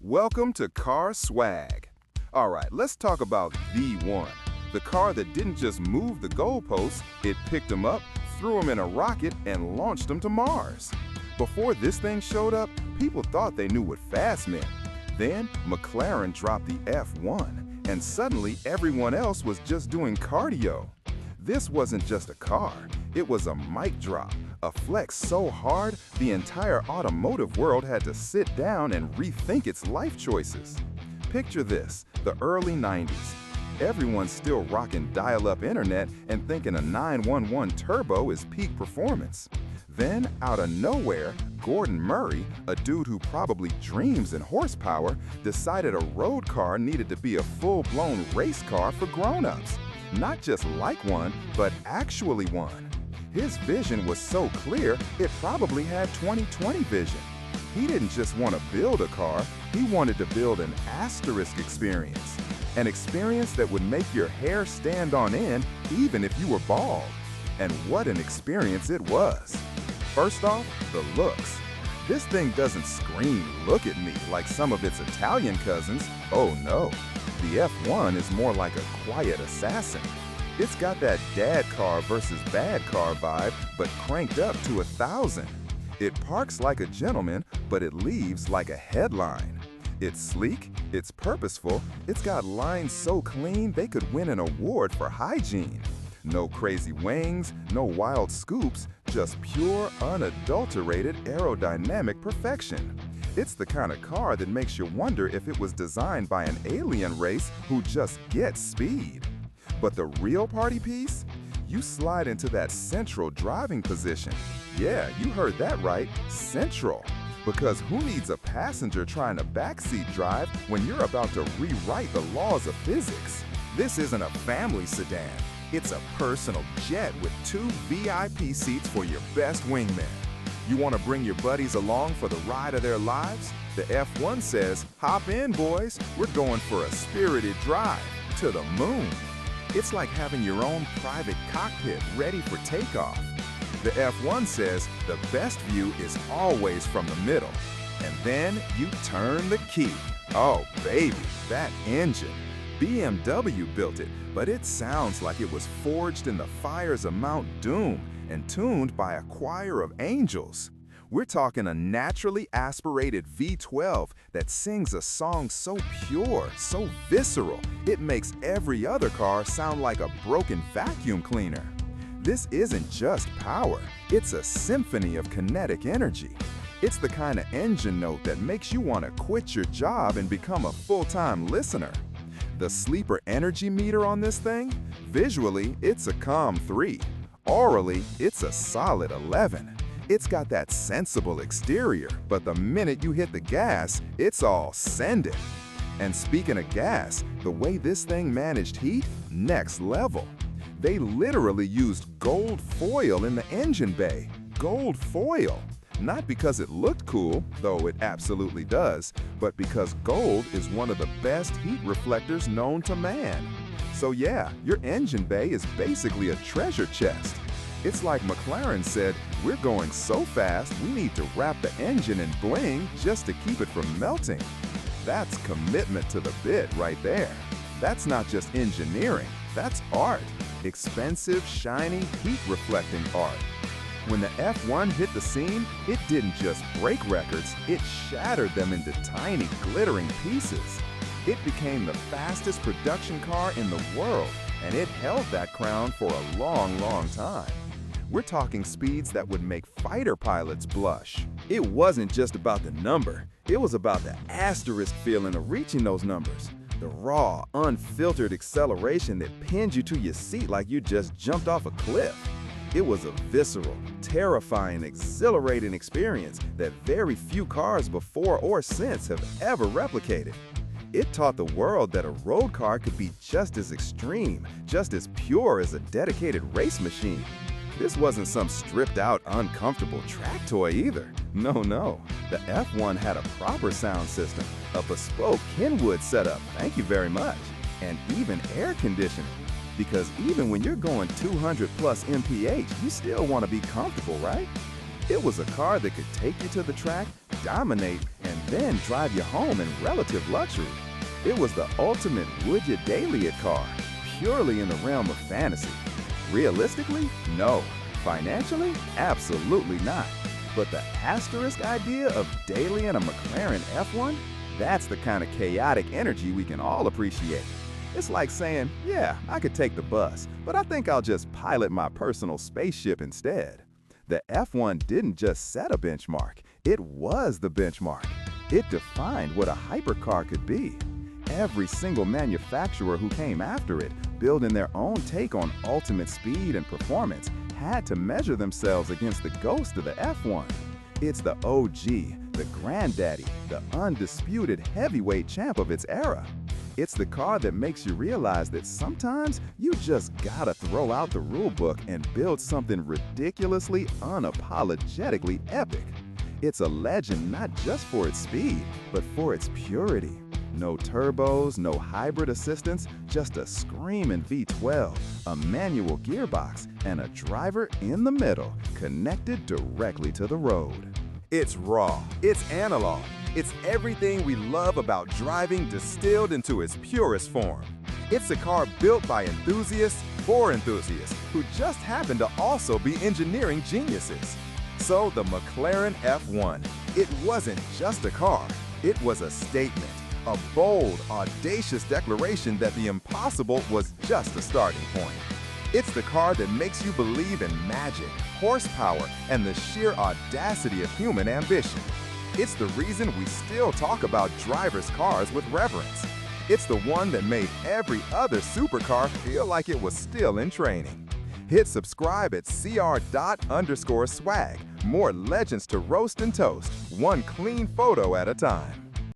Welcome to Car Swag. All right, let's talk about the one. The car that didn't just move the goalposts, it picked them up, threw them in a rocket, and launched them to Mars. Before this thing showed up, people thought they knew what fast meant. Then, McLaren dropped the F1, and suddenly everyone else was just doing cardio. This wasn't just a car, it was a mic drop, a flex so hard the entire automotive world had to sit down and rethink its life choices. Picture this, the early 90s. Everyone's still rocking dial-up internet and thinking a 911 turbo is peak performance. Then, out of nowhere, Gordon Murray, a dude who probably dreams in horsepower, decided a road car needed to be a full-blown race car for grown-ups. Not just like one, but actually one. His vision was so clear, it probably had 20/20 vision. He didn't just want to build a car, he wanted to build an asterisk experience. An experience that would make your hair stand on end even if you were bald. And what an experience it was. First off, the looks. This thing doesn't scream, "Look at me," like some of its Italian cousins. Oh no. The F1 is more like a quiet assassin. It's got that dad car versus bad car vibe, but cranked up to 1,000. It parks like a gentleman, but it leaves like a headline. It's sleek, it's purposeful, it's got lines so clean they could win an award for hygiene. No crazy wings, no wild scoops, just pure, unadulterated aerodynamic perfection. It's the kind of car that makes you wonder if it was designed by an alien race who just gets speed. But the real party piece? You slide into that central driving position. Yeah, you heard that right, central. Because who needs a passenger trying to backseat drive when you're about to rewrite the laws of physics? This isn't a family sedan. It's a personal jet with 2 VIP seats for your best wingman. You want to bring your buddies along for the ride of their lives? The F1 says, hop in, boys. We're going for a spirited drive to the moon. It's like having your own private cockpit ready for takeoff. The F1 says the best view is always from the middle. And then you turn the key. Oh, baby, that engine. BMW built it, but it sounds like it was forged in the fires of Mount Doom and tuned by a choir of angels. We're talking a naturally aspirated V12 that sings a song so pure, so visceral, it makes every other car sound like a broken vacuum cleaner. This isn't just power, it's a symphony of kinetic energy. It's the kind of engine note that makes you want to quit your job and become a full-time listener. The sleeper energy meter on this thing? Visually, it's a calm 3. Orally, it's a solid 11. It's got that sensible exterior, but the minute you hit the gas, it's all send it. And speaking of gas, the way this thing managed heat, next level. They literally used gold foil in the engine bay. Gold foil. Not because it looked cool, though it absolutely does, but because gold is one of the best heat reflectors known to man. So yeah, your engine bay is basically a treasure chest. It's like McLaren said, we're going so fast we need to wrap the engine in bling just to keep it from melting. That's commitment to the bit right there. That's not just engineering, that's art. Expensive, shiny, heat-reflecting art. When the F1 hit the scene, it didn't just break records, it shattered them into tiny, glittering pieces. It became the fastest production car in the world, and it held that crown for a long, long time. We're talking speeds that would make fighter pilots blush. It wasn't just about the number, it was about the asterisk feeling of reaching those numbers. The raw, unfiltered acceleration that pinned you to your seat like you just jumped off a cliff. It was a visceral, terrifying, exhilarating experience that very few cars before or since have ever replicated. It taught the world that a road car could be just as extreme, just as pure as a dedicated race machine. This wasn't some stripped-out, uncomfortable track toy either. No. The F1 had a proper sound system, a bespoke Kenwood setup, thank you very much, and even air conditioning. Because even when you're going 200 plus mph, you still want to be comfortable, right? It was a car that could take you to the track, dominate, and then drive you home in relative luxury. It was the ultimate would-you-daily-it car, purely in the realm of fantasy. Realistically, no. Financially, absolutely not. But the asterisk idea of dailying a McLaren F1? That's the kind of chaotic energy we can all appreciate. It's like saying, yeah, I could take the bus, but I think I'll just pilot my personal spaceship instead. The F1 didn't just set a benchmark, it was the benchmark. It defined what a hypercar could be. Every single manufacturer who came after it, building their own take on ultimate speed and performance, had to measure themselves against the ghost of the F1. It's the OG, the granddaddy, the undisputed heavyweight champ of its era. It's the car that makes you realize that sometimes you just gotta throw out the rule book and build something ridiculously, unapologetically epic. It's a legend not just for its speed, but for its purity. No turbos, no hybrid assistance, just a screaming V12, a manual gearbox, and a driver in the middle, connected directly to the road. It's raw, it's analog, it's everything we love about driving distilled into its purest form. It's a car built by enthusiasts for enthusiasts who just happen to also be engineering geniuses. So the McLaren F1, it wasn't just a car, it was a statement. A bold, audacious declaration that the impossible was just a starting point. It's the car that makes you believe in magic, horsepower, and the sheer audacity of human ambition. It's the reason we still talk about drivers' cars with reverence. It's the one that made every other supercar feel like it was still in training. Hit subscribe at cr._swag. More legends to roast and toast, one clean photo at a time.